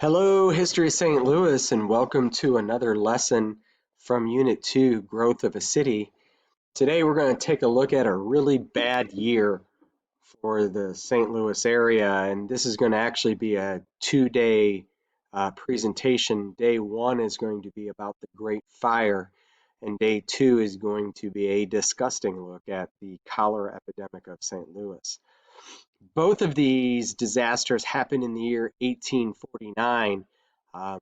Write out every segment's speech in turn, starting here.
Hello, History of St. Louis, and welcome to another lesson from Unit 2, Growth of a City. Today we're going to take a look at a really bad year for the St. Louis area, and this is going to actually be a two-day presentation. Day one is going to be about the Great Fire, and day two is going to be a disgusting look at the cholera epidemic of St. Louis. Both of these disasters happened in the year 1849,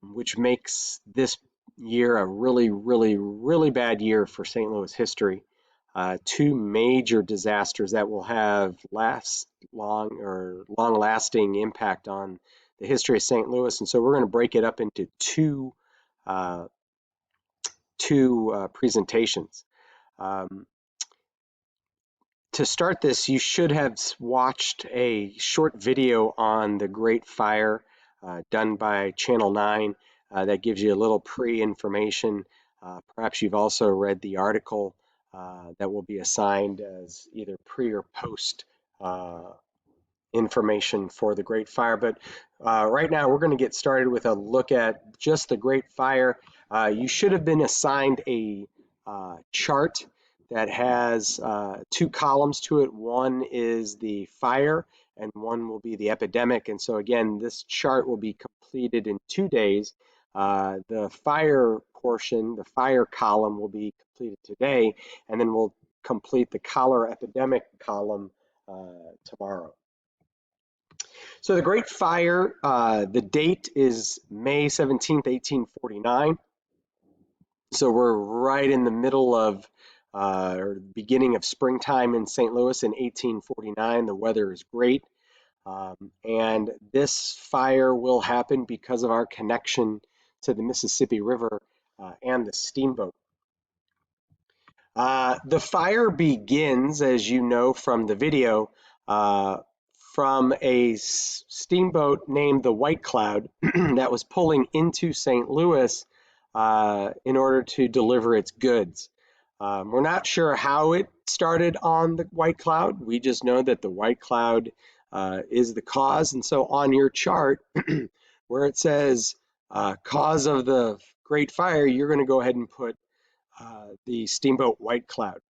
which makes this year a really bad year for St. Louis history. Two major disasters that will have long-lasting impact on the history of St. Louis, and so we're going to break it up into uh, two presentations. Um, To start this, you should have watched a short video on the Great Fire done by Channel 9 that gives you a little pre-information. Perhaps you've also read the article that will be assigned as either pre or post uh, information for the Great Fire. But right now, we're going to get started with a look at just the Great Fire. You should have been assigned a chart that has two columns to it. One is the fire, and one will be the epidemic. And so, again, this chart will be completed in 2 days. The fire portion, the fire column, will be completed today, and then we'll complete the cholera epidemic column tomorrow. So the Great Fire, the date is May 17th, 1849. So we're right in the middle of, or beginning of springtime in St. Louis in 1849. The weather is great. And this fire will happen because of our connection to the Mississippi River and the steamboat. The fire begins, as you know from the video, uh, from a steamboat named the White Cloud that was pulling into St. Louis in order to deliver its goods. We're not sure how it started on the White Cloud. We just know that the White Cloud is the cause. And so on your chart, where it says cause of the Great Fire, you're going to go ahead and put the steamboat White Cloud.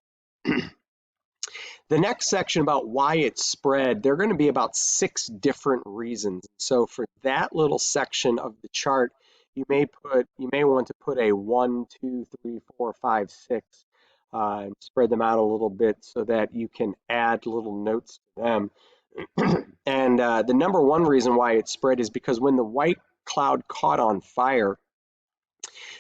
The next section about why it spread, there are going to be about 6 different reasons. So for that little section of the chart, you may want to put a 1, 2, 3, 4, 5, 6, and spread them out a little bit so that you can add little notes to them. And the number one reason why it spread is because when the White Cloud caught on fire,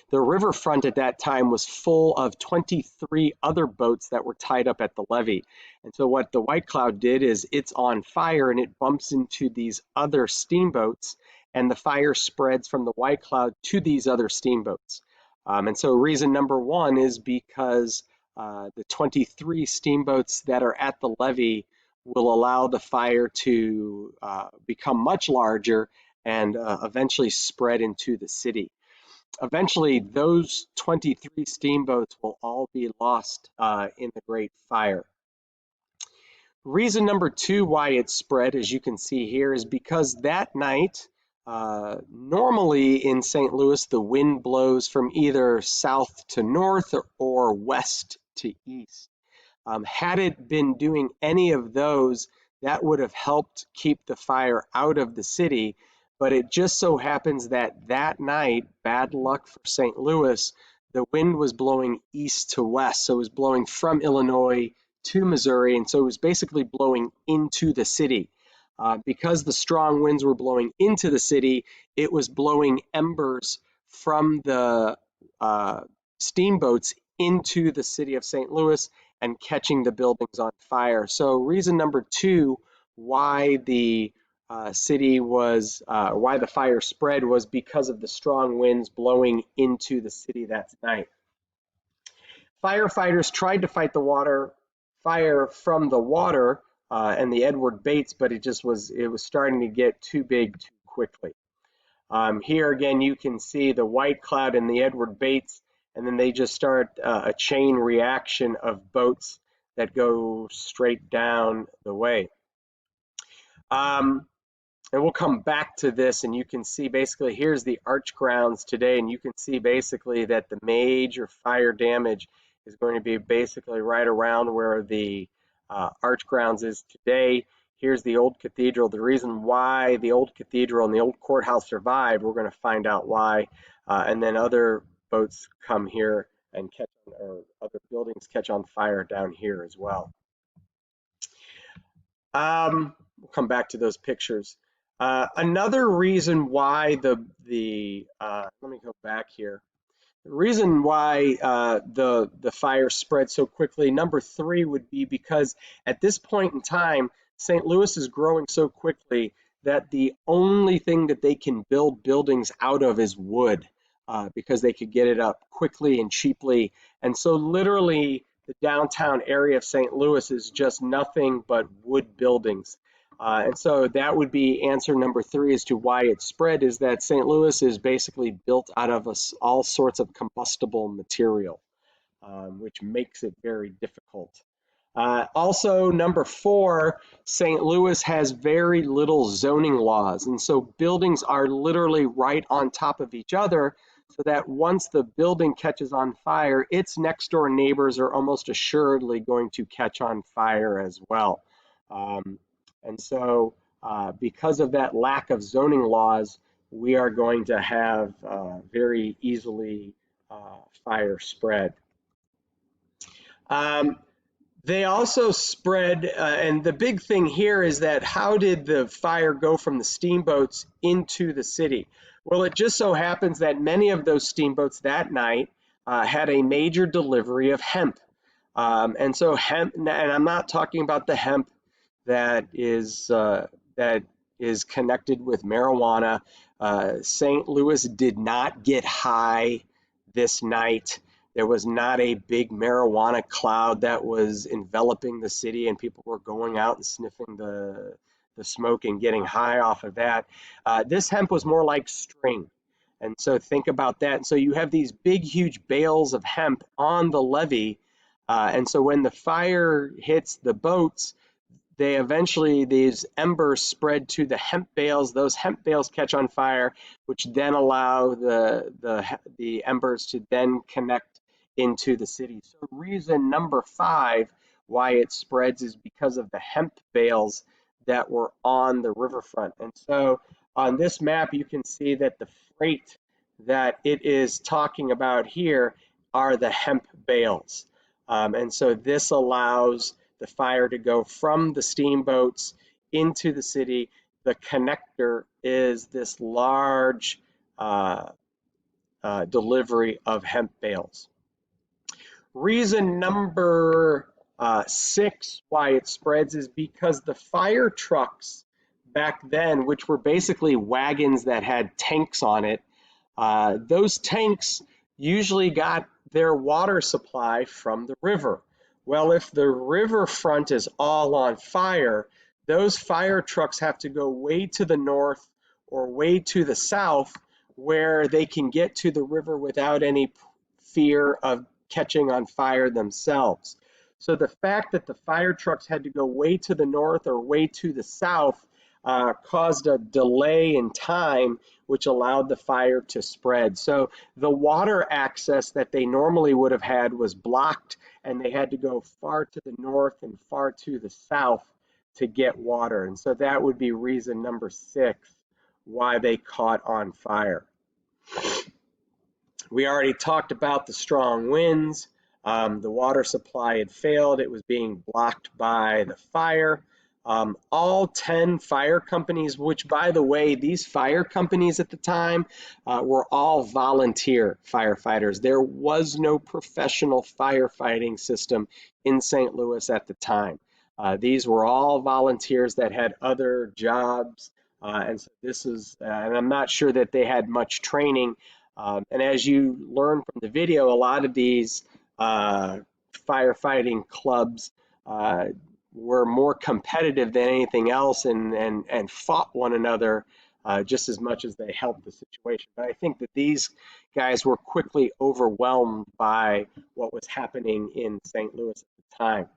the riverfront at that time was full of 23 other boats that were tied up at the levee. And so what the White Cloud did is it's on fire and it bumps into these other steamboats, and the fire spreads from the White Cloud to these other steamboats. And so reason number one is because the 23 steamboats that are at the levee will allow the fire to become much larger and eventually spread into the city. Eventually, those 23 steamboats will all be lost in the Great Fire. Reason number two why it spread, as you can see here, is because that night, normally in St. Louis, the wind blows from either south to north or west to east. Had it been doing any of those, that would have helped keep the fire out of the city. But it just so happens that that night, bad luck for St. Louis, the wind was blowing east to west. So it was blowing from Illinois to Missouri. And so it was basically blowing into the city. Because the strong winds were blowing into the city, it was blowing embers from the steamboats into the city of St. Louis and catching the buildings on fire. So reason number two why the why the fire spread was because of the strong winds blowing into the city that night. Firefighters tried to fight the fire from the water and the Edward Bates, but it was starting to get too big too quickly. Here again, you can see the White Cloud and the Edward Bates, and then they just start a chain reaction of boats that go straight down the way. and we'll come back to this, and you can see basically here's the arch grounds today, and you can see basically that the major fire damage is going to be basically right around where the arch grounds is today. Here's the old cathedral. The reason why the old cathedral and the old courthouse survived, we're going to find out why, and then other boats come here and catch on, or other buildings catch on fire down here as well. We'll come back to those pictures. Another reason why let me go back here. The reason why the fire spread so quickly, number three, would be because at this point in time, St. Louis is growing so quickly that the only thing that they can build buildings out of is wood, because they could get it up quickly and cheaply. And so literally the downtown area of St. Louis is just nothing but wood buildings. And so that would be answer number three as to why it spread, is that St. Louis is basically built out of all sorts of combustible material, which makes it very difficult. Also, number four, St. Louis has very little zoning laws. And so buildings are literally right on top of each other, so that once the building catches on fire, its next door neighbors are almost assuredly going to catch on fire as well. And so because of that lack of zoning laws, we are going to have very easily fire spread. They also spread, and the big thing here is that how did the fire go from the steamboats into the city? Well, it just so happens that many of those steamboats that night had a major delivery of hemp. And so hemp, and I'm not talking about the hemp that is connected with marijuana. St. Louis did not get high this night. There was not a big marijuana cloud that was enveloping the city, and people were going out and sniffing the smoke and getting high off of that. This hemp was more like string. And so think about that. And so you have these big, huge bales of hemp on the levee. And so when the fire hits the boats, these embers spread to the hemp bales. Those hemp bales catch on fire, which then allow the embers to then connect into the city. So reason number five why it spreads is because of the hemp bales that were on the riverfront. And so on this map, you can see that the freight that it is talking about here are the hemp bales. And so this allows the fire to go from the steamboats into the city. The connector is this large delivery of hemp bales. Reason number six why it spreads is because the fire trucks back then, which were basically wagons that had tanks on it, those tanks usually got their water supply from the river. Well, if the riverfront is all on fire, those fire trucks have to go way to the north or way to the south where they can get to the river without any fear of catching on fire themselves. So the fact that the fire trucks had to go way to the north or way to the south caused a delay in time, which allowed the fire to spread. So the water access that they normally would have had was blocked, and they had to go far to the north and far to the south to get water. And so that would be reason number six why they caught on fire. We already talked about the strong winds. The water supply had failed. It was being blocked by the fire. All 10 fire companies, which, by the way, these fire companies at the time were all volunteer firefighters. There was no professional firefighting system in St. Louis at the time. These were all volunteers that had other jobs. And so this is, and I'm not sure that they had much training. And as you learn from the video, a lot of these firefighting clubs were more competitive than anything else, and fought one another just as much as they helped the situation. But I think that these guys were quickly overwhelmed by what was happening in St. Louis at the time.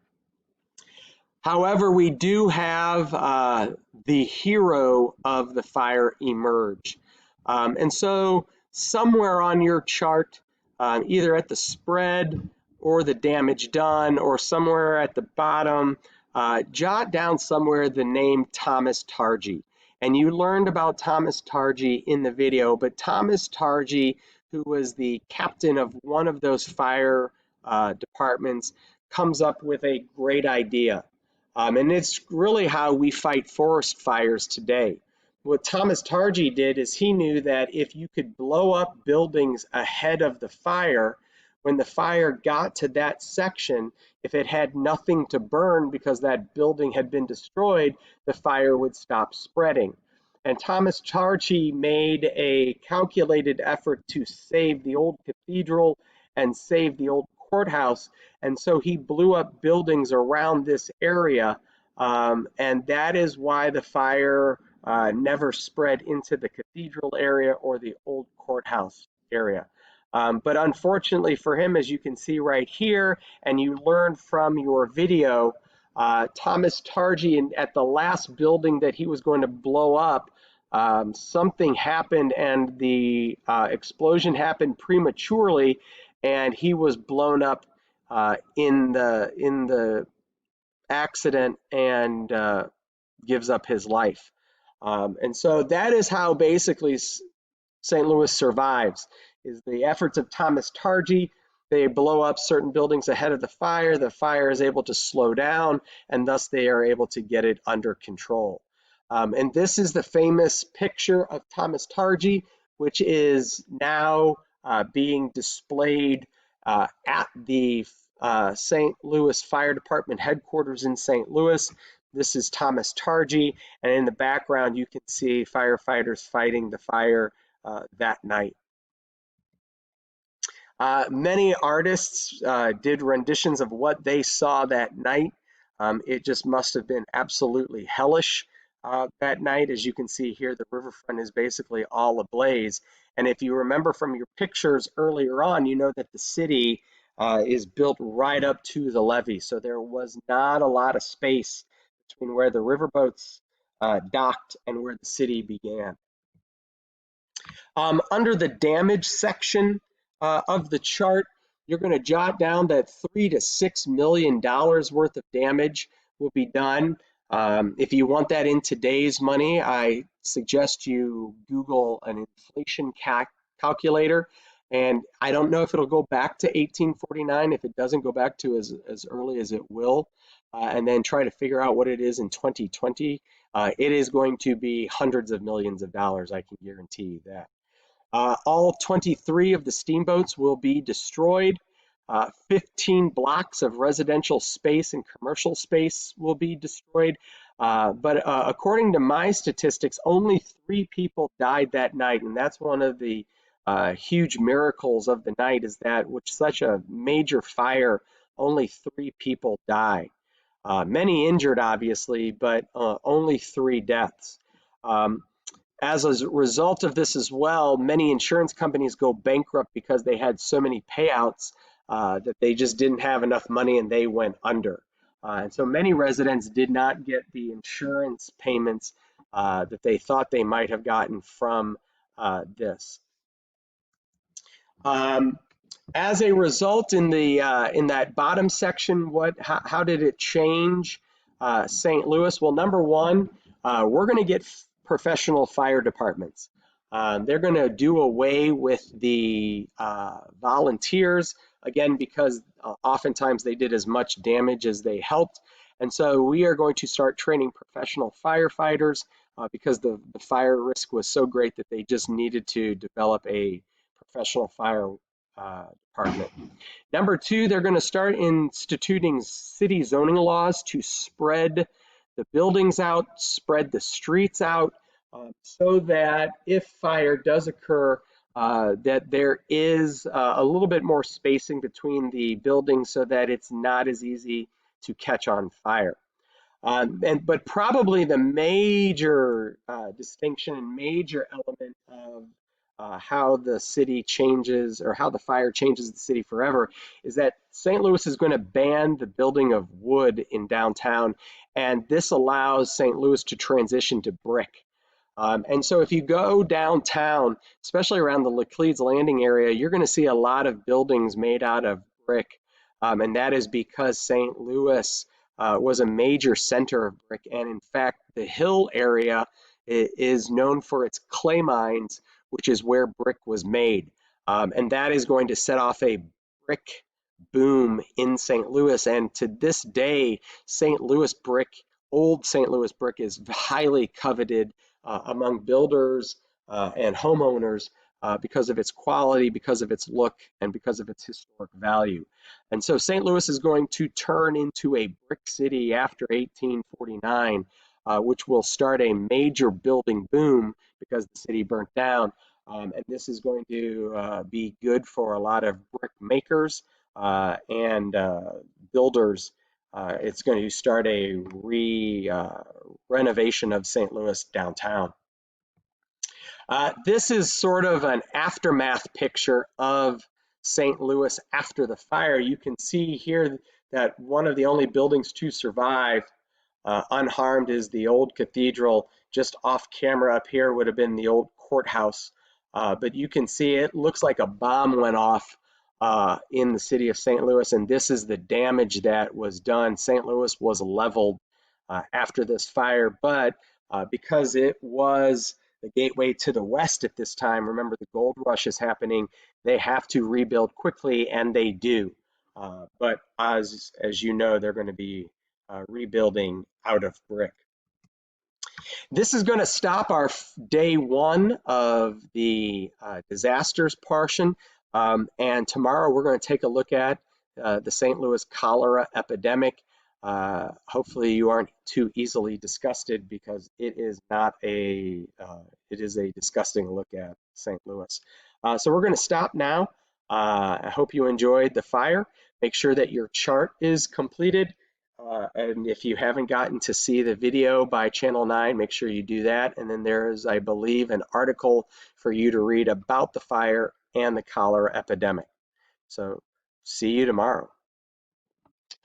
However, we do have the hero of the fire emerge. And so somewhere on your chart, either at the spread or the damage done or somewhere at the bottom, jot down somewhere the name Thomas Targy. And you learned about Thomas Targy in the video, but Thomas Targy, who was the captain of one of those fire departments, comes up with a great idea. And it's really how we fight forest fires today. What Thomas Targy did is he knew that if you could blow up buildings ahead of the fire, when the fire got to that section, if it had nothing to burn because that building had been destroyed, the fire would stop spreading. And Thomas Targy made a calculated effort to save the old cathedral and save the old courthouse, and so he blew up buildings around this area, and that is why the fire never spread into the cathedral area or the old courthouse area. But unfortunately for him, as you can see right here, and you learned from your video, Thomas Targy, at the last building that he was going to blow up, something happened and the explosion happened prematurely, and he was blown up in the accident and gives up his life. And so that is how basically St. Louis survives, is the efforts of Thomas Targy. They blow up certain buildings ahead of the fire is able to slow down, and thus they are able to get it under control. And this is the famous picture of Thomas Targy, which is now being displayed at the St. Louis Fire Department headquarters in St. Louis. This is Thomas Targy, and in the background you can see firefighters fighting the fire that night. Many artists did renditions of what they saw that night. It just must have been absolutely hellish that night. As you can see here, the riverfront is basically all ablaze. And if you remember from your pictures earlier on, you know that the city is built right up to the levee. So there was not a lot of space between where the riverboats docked and where the city began. Under the damage section of the chart, you're going to jot down that $3 to $6 million worth of damage will be done. If you want that in today's money, I suggest you Google an inflation calculator. And I don't know if it'll go back to 1849. If it doesn't go back to as early as it will, and then try to figure out what it is in 2020, it is going to be hundreds of millions of dollars. I can guarantee you that. All 23 of the steamboats will be destroyed. 15 blocks of residential space and commercial space will be destroyed. But according to my statistics, only 3 people died that night. And that's one of the huge miracles of the night, is that with such a major fire, only 3 people die. Many injured, obviously, but only 3 deaths. As a result of this as well, many insurance companies go bankrupt because they had so many payouts that they just didn't have enough money and they went under. And so many residents did not get the insurance payments that they thought they might have gotten from this. As a result, in that bottom section, how did it change St. Louis? Well, number one, we're going to get professional fire departments. They're going to do away with the volunteers, again, because oftentimes they did as much damage as they helped. And so we are going to start training professional firefighters because the fire risk was so great that they just needed to develop a professional fire department. Number two, they're going to start instituting city zoning laws to spread the buildings out, spread the streets out, so that if fire does occur, that there is a little bit more spacing between the buildings so that it's not as easy to catch on fire. But probably the major distinction and major element of how the city changes, or how the fire changes the city forever, is that St. Louis is going to ban the building of wood in downtown, and this allows St. Louis to transition to brick. And so if you go downtown, especially around the Laclede's Landing area, you're going to see a lot of buildings made out of brick. And that is because St. Louis was a major center of brick. And in fact, the Hill area is known for its clay mines, which is where brick was made. And that is going to set off a brick boom in St. Louis. And to this day, St. Louis brick, old St. Louis brick, is highly coveted among builders and homeowners because of its quality, because of its look, and because of its historic value. And so St. Louis is going to turn into a brick city after 1849, which will start a major building boom because the city burnt down. And this is going to be good for a lot of brick makers and builders. It's going to start a renovation of St. Louis downtown. This is sort of an aftermath picture of St. Louis after the fire. You can see here that one of the only buildings to survive unharmed is the old cathedral. Just off camera up here would have been the old courthouse. But you can see it looks like a bomb went off in the city of St. Louis, and this is the damage that was done. St. Louis was leveled after this fire, but because it was the gateway to the west at this time, remember the gold rush is happening, they have to rebuild quickly, and they do. But as you know, they're going to be rebuilding out of brick. This is going to stop our day one of the disasters portion. And tomorrow we're going to take a look at the St. Louis cholera epidemic. Hopefully you aren't too easily disgusted, because it is not a, it is a disgusting look at St. Louis. So we're going to stop now. I hope you enjoyed the fire. Make sure that your chart is completed. And if you haven't gotten to see the video by Channel 9, make sure you do that. And then there's, I believe, an article for you to read about the fire and the cholera epidemic. So see you tomorrow.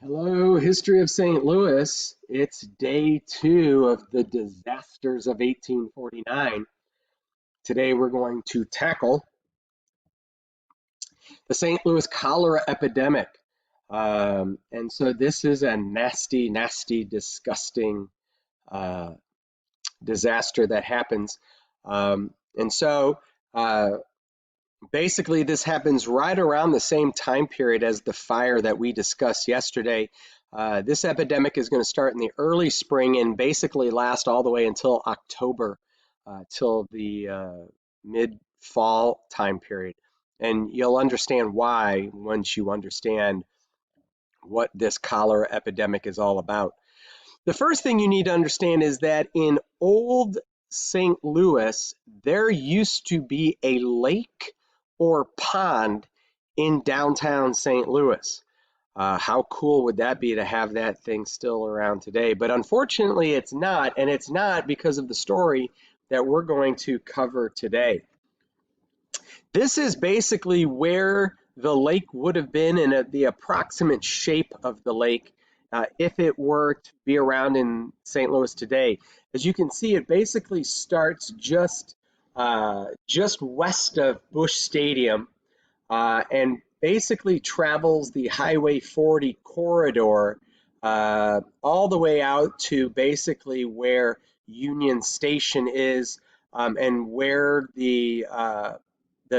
Hello, History of St. Louis. It's day 2 of the disasters of 1849. Today we're going to tackle the St. Louis cholera epidemic. And so this is a nasty, nasty, disgusting disaster that happens. And so basically this happens right around the same time period as the fire that we discussed yesterday. This epidemic is going to start in the early spring and basically last all the way until October, till the mid-fall time period. And you'll understand why once you understand what this cholera epidemic is all about. The first thing you need to understand is that in old St. Louis, there used to be a lake or pond in downtown St. Louis. How cool would that be to have that thing still around today? But unfortunately, it's not, and it's not because of the story that we're going to cover today. This is basically where the lake would have been, and the approximate shape of the lake if it were to be around in St. Louis today. As you can see, it basically starts just west of Busch Stadium and basically travels the Highway 40 corridor all the way out to basically where Union Station is, and where the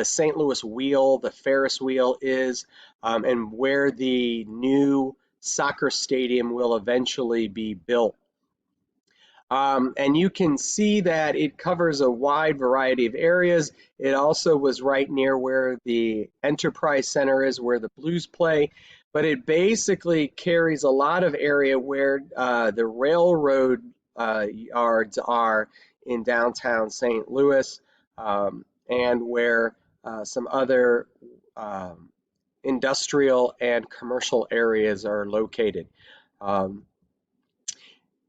St. Louis wheel, the Ferris wheel is, and where the new soccer stadium will eventually be built. And you can see that it covers a wide variety of areas. It also was right near where the Enterprise Center is, where the Blues play, but it basically carries a lot of area where the railroad yards are in downtown St. Louis, and where some other industrial and commercial areas are located.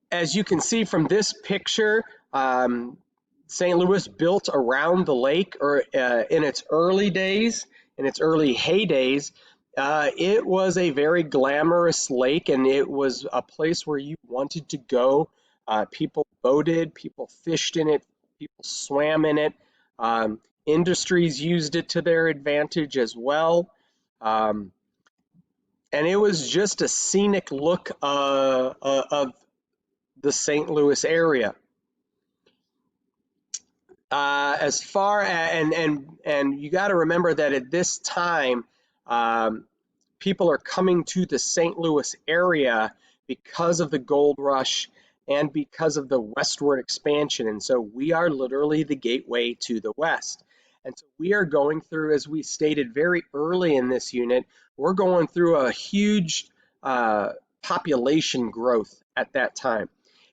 As you can see from this picture, St. Louis built around the lake, or in its early days, in its early heydays, it was a very glamorous lake, and it was a place where you wanted to go. People boated, people fished in it, people swam in it. Industries used it to their advantage as well. Um, and it was just a scenic look of the St. Louis area. As far as, and you got to remember that at this time, um, people are coming to the St. Louis area because of the gold rush and because of the westward expansion. And so we are literally the gateway to the west. And so we are going through, as we stated very early in this unit, we're going through a huge population growth at that time.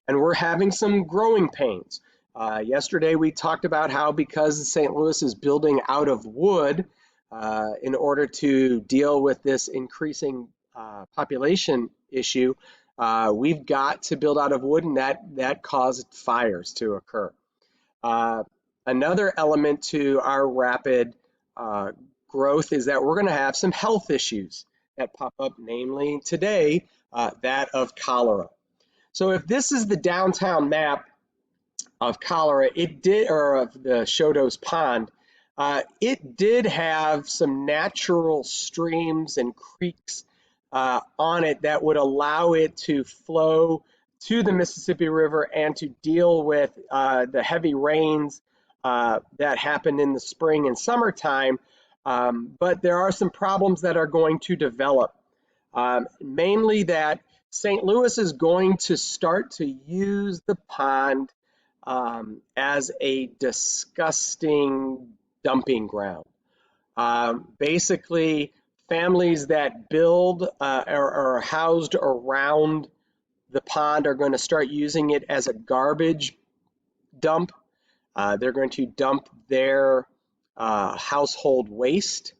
And we're having some growing pains. Yesterday we talked about how, because St. Louis is building out of wood, in order to deal with this increasing population issue, we've got to build out of wood, and that caused fires to occur. Another element to our rapid growth is that we're going to have some health issues that pop up, namely today, that of cholera. So if this is the downtown map of cholera, or of the Chodos Pond, it did have some natural streams and creeks on it that would allow it to flow to the Mississippi River and to deal with the heavy rains that happened in the spring and summertime. But there are some problems that are going to develop, mainly that St. Louis is going to start to use the pond as a disgusting dumping ground. Basically, families that build or are housed around the pond are going to start using it as a garbage dump. They're going to dump their household waste.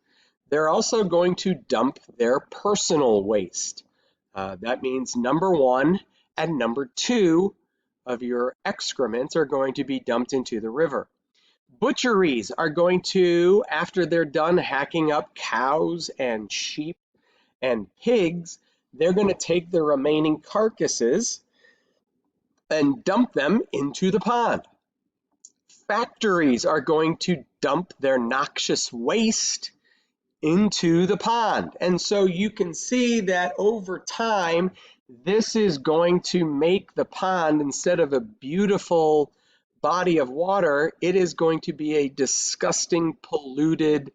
They're also going to dump their personal waste. That means number one and number two of your excrements are going to be dumped into the river. Butcheries are going to, after they're done hacking up cows and sheep and pigs, they're going to take the remaining carcasses and dump them into the pond. Factories are going to dump their noxious waste into the pond. And so you can see that over time, this is going to make the pond, instead of a beautiful body of water, it is going to be a disgusting, polluted,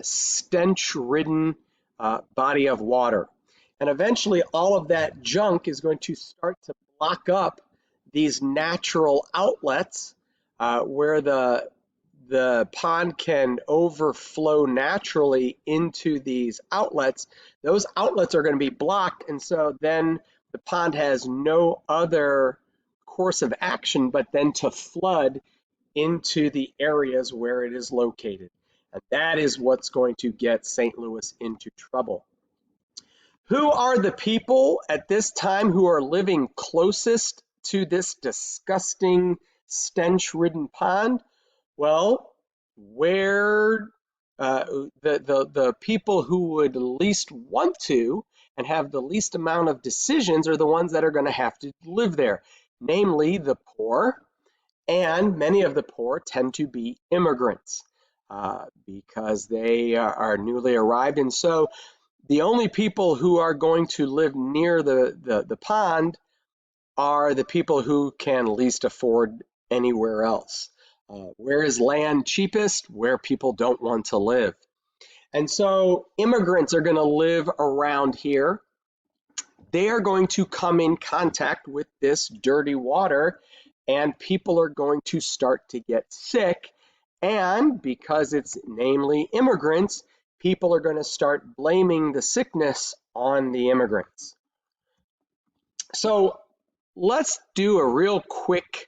stench-ridden body of water. And eventually all of that junk is going to start to block up these natural outlets where the pond can overflow naturally into these outlets. Those outlets are going to be blocked, and so then the pond has no other course of action but then to flood into the areas where it is located. And that is what's going to get St. Louis into trouble. Who are the people at this time who are living closest to this disgusting, stench-ridden pond? Well, where the people who would least want to and have the least amount of decisions are the ones that are going to have to live there, namely the poor, and many of the poor tend to be immigrants because they are newly arrived. And so the only people who are going to live near the pond are the people who can least afford anywhere else. Where is land cheapest? Where people don't want to live. And so immigrants are going to live around here. They are going to come in contact with this dirty water, and people are going to start to get sick. And because it's namely immigrants, people are going to start blaming the sickness on the immigrants. So let's do a real quick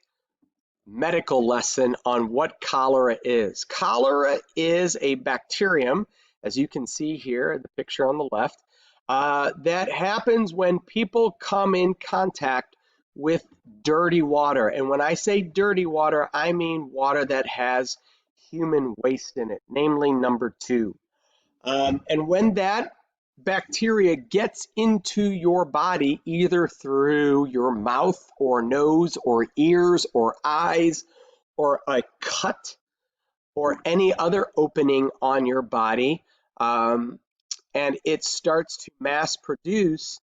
medical lesson on what cholera is. Cholera is a bacterium, as you can see here, the picture on the left, that happens when people come in contact with dirty water. And when I say dirty water, I mean water that has human waste in it, namely number 2. And when that bacteria gets into your body, either through your mouth or nose or ears or eyes or a cut or any other opening on your body, um, and it starts to mass produce,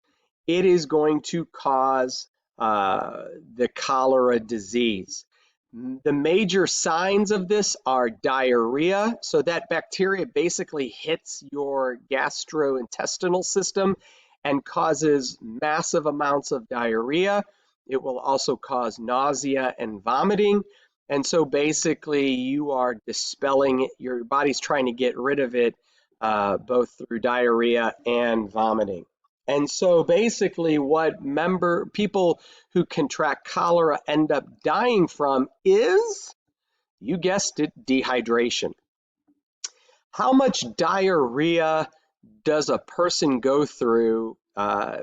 it is going to cause the cholera disease. The major signs of this are diarrhea. So that bacteria basically hits your gastrointestinal system and causes massive amounts of diarrhea. It will also cause nausea and vomiting. And so basically you are dispelling it, your body's trying to get rid of it, both through diarrhea and vomiting. And so basically what people who contract cholera end up dying from is, you guessed it, dehydration. How much diarrhea does a person go through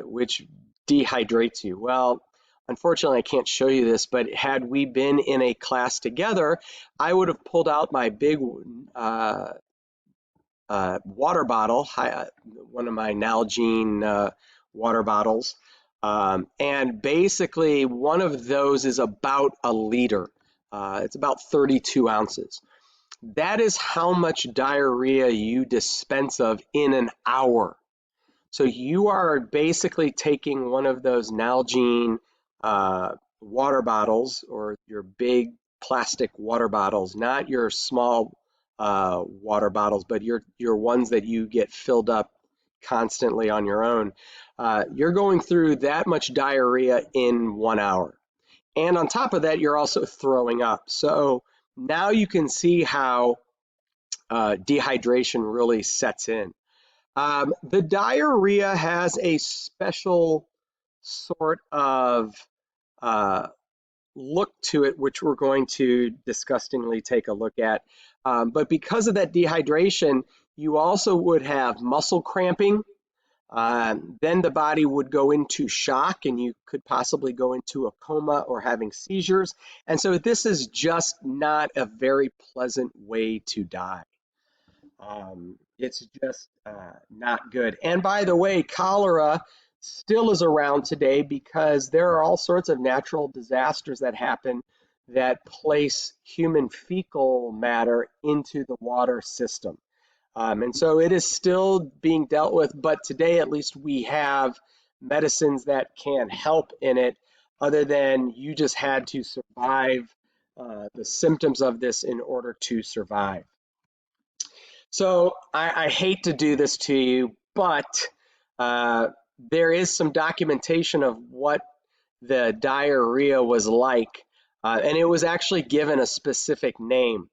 which dehydrates you? Well, unfortunately, I can't show you this, but had we been in a class together, I would have pulled out my big water bottle, one of my Nalgene water bottles, and basically one of those is about a liter. It's about 32 ounces. That is how much diarrhea you dispense of in an hour. So you are basically taking one of those Nalgene water bottles, or your big plastic water bottles, not your small water bottles, but your ones that you get filled up constantly on your own. You're going through that much diarrhea in 1 hour. And on top of that, you're also throwing up. So now you can see how dehydration really sets in. The diarrhea has a special sort of uh, look to it, which we're going to disgustingly take a look at. But because of that dehydration, you also would have muscle cramping. Then the body would go into shock, and you could possibly go into a coma or having seizures. And so this is just not a very pleasant way to die. It's just not good. And by the way, cholera still is around today because there are all sorts of natural disasters that happen that place human fecal matter into the water system. And so it is still being dealt with, but today at least we have medicines that can help in it, other than you just had to survive the symptoms of this in order to survive. So I hate to do this to you, but uh, there is some documentation of what the diarrhea was like, and it was actually given a specific name.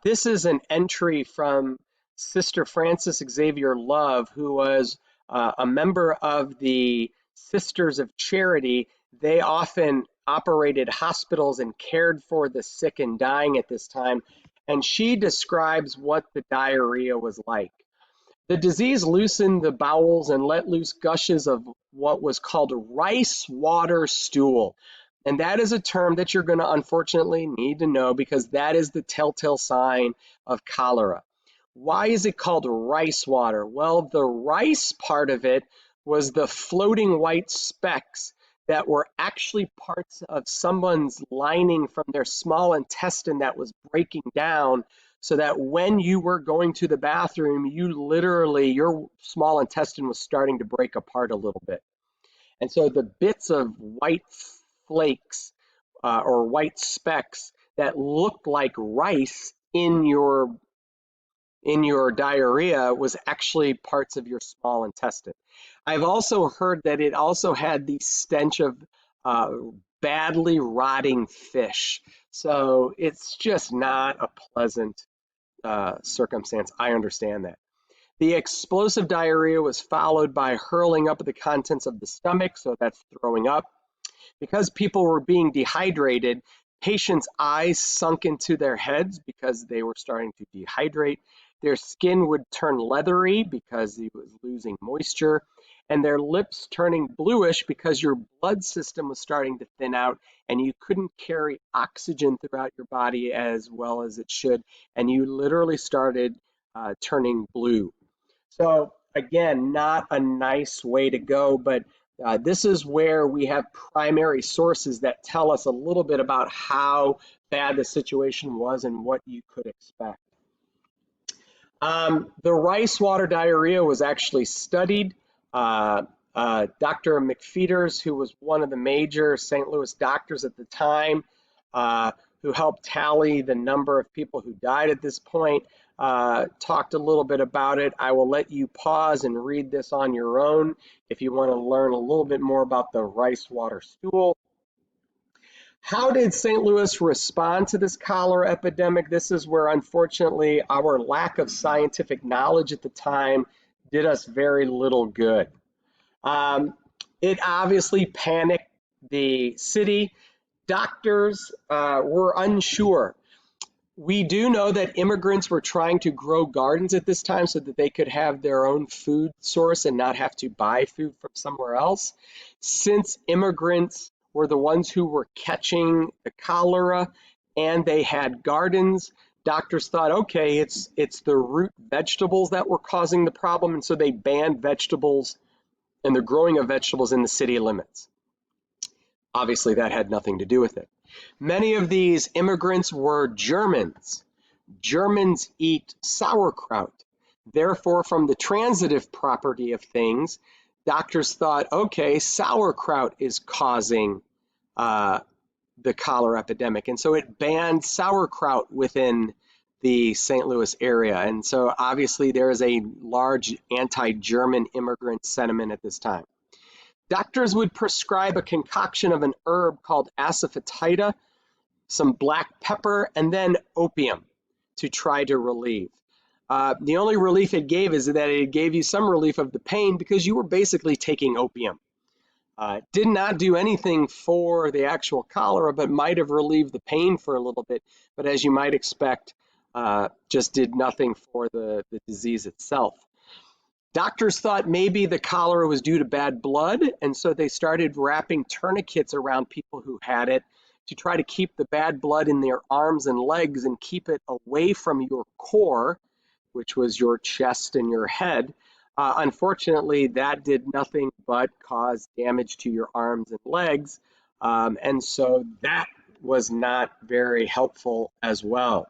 This is an entry from Sister Frances Xavier Love, who was a member of the Sisters of Charity. They often operated hospitals and cared for the sick and dying at this time, and she describes what the diarrhea was like. The disease loosened the bowels and let loose gushes of what was called rice water stool. And that is a term that you're going to unfortunately need to know, because that is the telltale sign of cholera. Why is it called rice water? Well, the rice part of it was the floating white specks that were actually parts of someone's lining from their small intestine that was breaking down, so that when you were going to the bathroom, your small intestine was starting to break apart a little bit. And so the bits of white flakes or white specks that looked like rice in your diarrhea was actually parts of your small intestine. I've also heard that it also had the stench of uh, badly rotting fish. So it's just not a pleasant circumstance. I understand that. The explosive diarrhea was followed by hurling up of the contents of the stomach, so that's throwing up. Because people were being dehydrated, patients' eyes sunk into their heads because they were starting to dehydrate. Their skin would turn leathery because it was losing moisture, and their lips turning bluish because your blood system was starting to thin out and you couldn't carry oxygen throughout your body as well as it should, and you literally started turning blue. So again, not a nice way to go, but this is where we have primary sources that tell us a little bit about how bad the situation was and what you could expect. The rice water diarrhea was actually studied. Dr. McFeeters, who was one of the major St. Louis doctors at the time, who helped tally the number of people who died at this point, talked a little bit about it. I will let you pause and read this on your own if you want to learn a little bit more about the rice water stool. How did St. Louis respond to this cholera epidemic? This is where, unfortunately, our lack of scientific knowledge at the time did us very little good. It obviously panicked the city. Doctors were unsure. We do know that immigrants were trying to grow gardens at this time so that they could have their own food source and not have to buy food from somewhere else. Since immigrants were the ones who were catching the cholera and they had gardens, doctors thought, okay, it's the root vegetables that were causing the problem, and so they banned vegetables and the growing of vegetables in the city limits. Obviously, that had nothing to do with it. Many of these immigrants were Germans. Germans eat sauerkraut. Therefore, from the transitive property of things, doctors thought, okay, sauerkraut is causing the cholera epidemic. And so it banned sauerkraut within the St. Louis area. And so obviously there is a large anti-German immigrant sentiment at this time. Doctors would prescribe a concoction of an herb called asafoetida, some black pepper, and then opium to try to relieve. The only relief it gave is that it gave you some relief of the pain because you were basically taking opium. Did not do anything for the actual cholera, but might have relieved the pain for a little bit. But as you might expect, just did nothing for the disease itself. Doctors thought maybe the cholera was due to bad blood, and so they started wrapping tourniquets around people who had it to try to keep the bad blood in their arms and legs and keep it away from your core, which was your chest and your head. Unfortunately, that did nothing but cause damage to your arms and legs, and so that was not very helpful as well.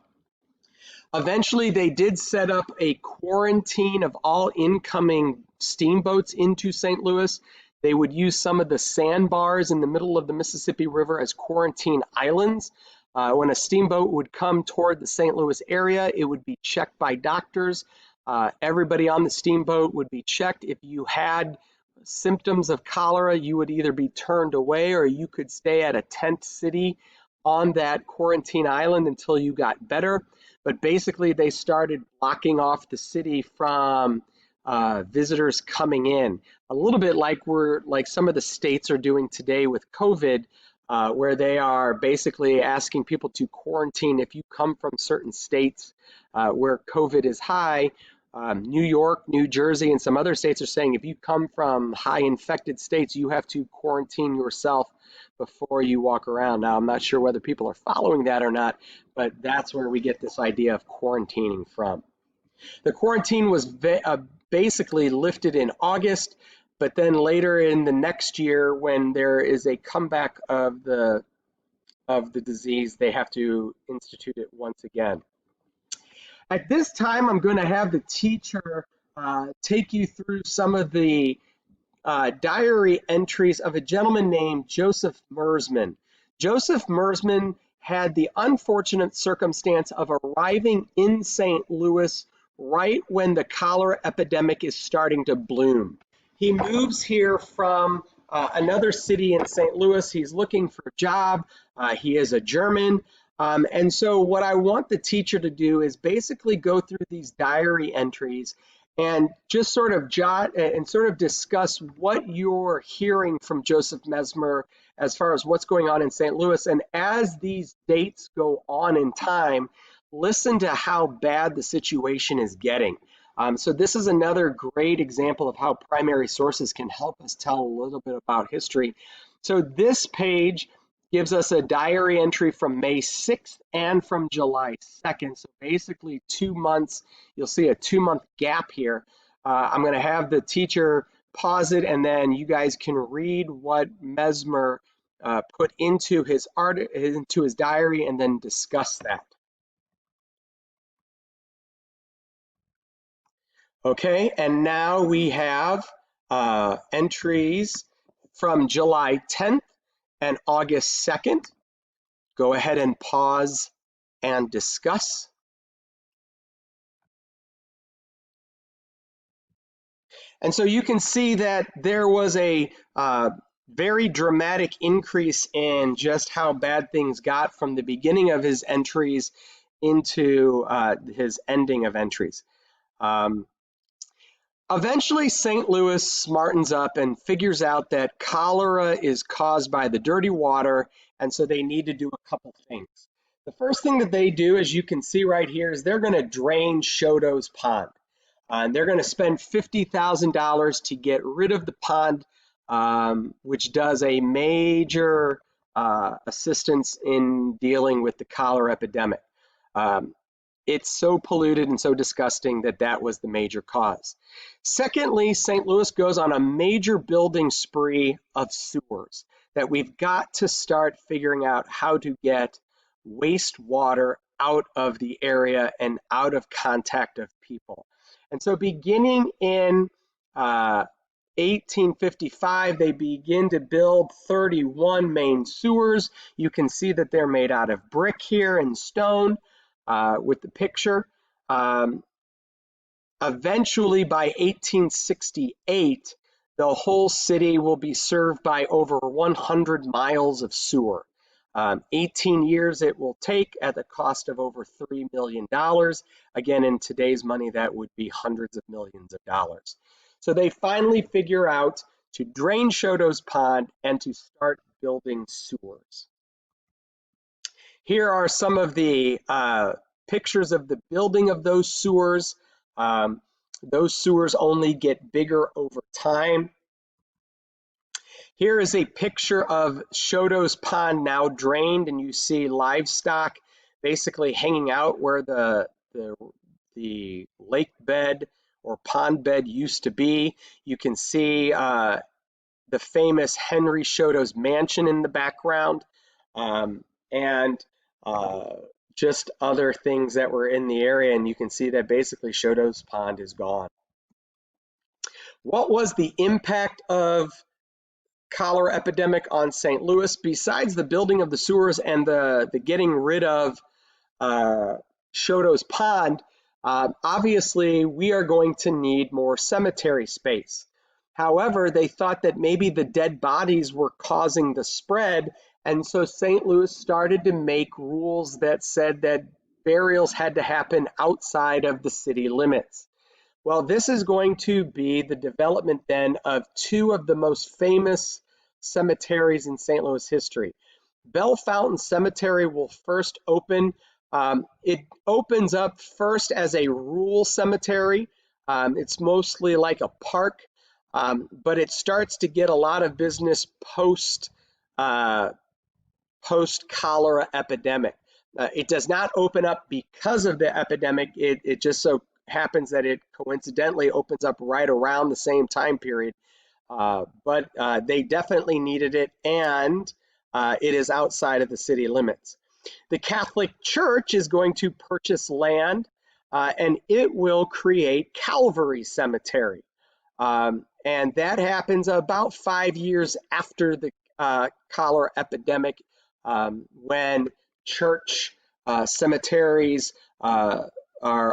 Eventually, they did set up a quarantine of all incoming steamboats into St. Louis. They would use some of the sandbars in the middle of the Mississippi River as quarantine islands. When a steamboat would come toward the St. Louis area, it would be checked by doctors. Everybody on the steamboat would be checked. If you had symptoms of cholera, you would either be turned away or you could stay at a tent city on that quarantine island until you got better. But basically, they started blocking off the city from visitors coming in. A little bit like some of the states are doing today with COVID, where they are basically asking people to quarantine if you come from certain states where COVID is high. New York, New Jersey, and some other states are saying if you come from high infected states, you have to quarantine yourself before you walk around. Now, I'm not sure whether people are following that or not, but that's where we get this idea of quarantining from. The quarantine was basically lifted in August, but then later in the next year, when there is a comeback of the disease, they have to institute it once again. At this time, I'm going to have the teacher take you through some of the diary entries of a gentleman named Joseph Mersman. Joseph Mersman had the unfortunate circumstance of arriving in St. Louis right when the cholera epidemic is starting to bloom. He moves here from another city in St. Louis. He's looking for a job. He is a German. And so what I want the teacher to do is basically go through these diary entries and just sort of jot and sort of discuss what you're hearing from Joseph Mesmer as far as what's going on in St. Louis. And as these dates go on in time, listen to how bad the situation is getting. So this is another great example of how primary sources can help us tell a little bit about history. So this page gives us a diary entry from May 6th and from July 2nd. So basically 2 months, you'll see a 2-month gap here. I'm going to have the teacher pause it, and then you guys can read what Mesmer put into his diary, and then discuss that. Okay, and now we have entries from July 10th and August 2nd. Go ahead and pause and discuss. And so you can see that there was a very dramatic increase in just how bad things got from the beginning of his entries into his ending of entries. Eventually, St. Louis smartens up and figures out that cholera is caused by the dirty water, and so they need to do a couple things. The first thing that they do, as you can see right here, is they're going to drain Choteau's pond. And they're going to spend $50,000 to get rid of the pond, which does a major assistance in dealing with the cholera epidemic. It's so polluted and so disgusting that that was the major cause. Secondly, St. Louis goes on a major building spree of sewers, that we've got to start figuring out how to get wastewater out of the area and out of contact of people. And so beginning in 1855, they begin to build 31 main sewers. You can see that they're made out of brick here and stone. With the picture. Eventually, by 1868, the whole city will be served by over 100 miles of sewer. 18 years it will take at the cost of over $3 million. Again, in today's money, that would be hundreds of millions of dollars. So they finally figure out to drain Choteau's pond and to start building sewers. Here are some of the pictures of the building of those sewers. Those sewers only get bigger over time. Here is a picture of Choteau's pond now drained, and you see livestock basically hanging out where the lake bed or pond bed used to be. You can see the famous Henry Choteau's mansion in the background. And just other things that were in the area, and you can see that basically Choteau's pond is gone. What was the impact of cholera epidemic on St. Louis besides the building of the sewers and the getting rid of Choteau's pond? Obviously, we are going to need more cemetery space. However, they thought that maybe the dead bodies were causing the spread, and so St. Louis started to make rules that said that burials had to happen outside of the city limits. Well, this is going to be the development then of two of the most famous cemeteries in St. Louis history. Bell Fountain Cemetery will first open. It opens up first as a rural cemetery. It's mostly like a park, but it starts to get a lot of business post-cholera epidemic. It does not open up because of the epidemic. It just so happens that it coincidentally opens up right around the same time period. But they definitely needed it, and it is outside of the city limits. The Catholic Church is going to purchase land, and it will create Calvary Cemetery. And that happens about 5 years after the cholera epidemic, when church cemeteries are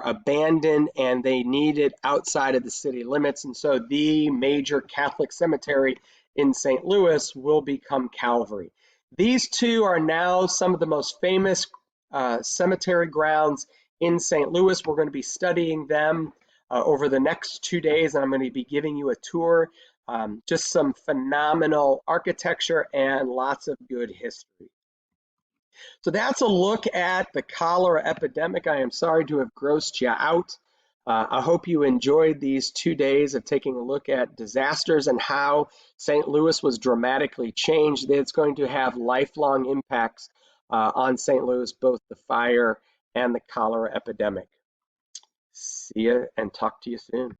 abandoned and they need it outside of the city limits. And so the major Catholic cemetery in St. Louis will become Calvary. These two are now some of the most famous cemetery grounds in St. Louis. We're going to be studying them over the next 2 days, and I'm going to be giving you a tour. Just some phenomenal architecture and lots of good history. So that's a look at the cholera epidemic. I am sorry to have grossed you out. I hope you enjoyed these 2 days of taking a look at disasters and how St. Louis was dramatically changed. It's going to have lifelong impacts on St. Louis, both the fire and the cholera epidemic. See you and talk to you soon.